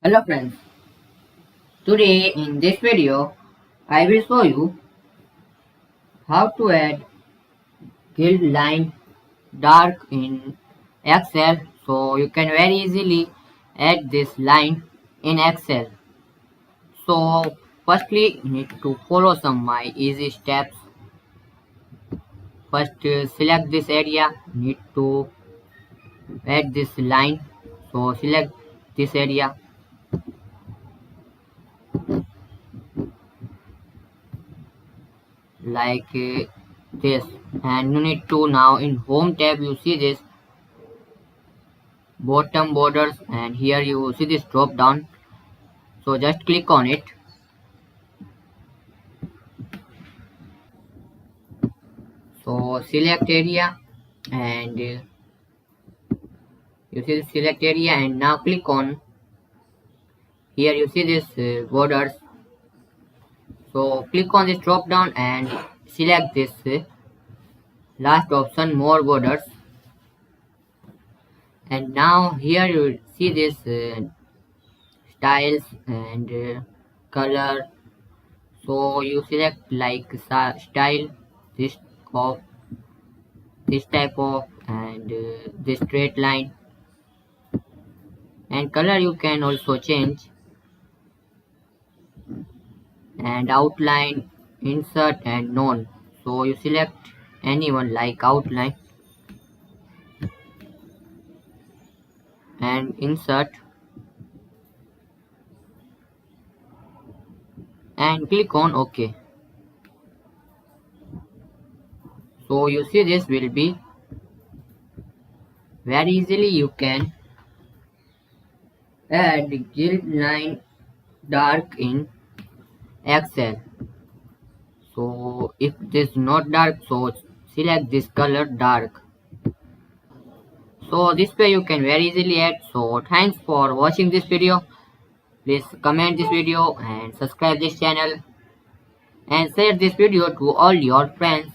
Hello friends, today in this video I will show you how to add guild line dark in Excel, so you can very easily add this line in Excel. So firstly you need to follow some my easy steps. First select this area, need to add this line, so select this area like this, and you need to now in home tab you see this bottom borders, and here you see this drop down, so just click on it. So select area, and you see the select area, and now click on here you see this borders, so click on this drop down and select this last option, more borders, and now here you see this styles and color, so you select like style this of this type of, and this straight line, and color you can also change, and outline, insert and none, so you select anyone like outline and insert and click on OK. So you see this will be very easily you can add guild line dark in Excel. So if this not dark, so select this color dark. So this way you can very easily add. So thanks for watching this video. Please comment this video and subscribe this channel and share this video to all your friends.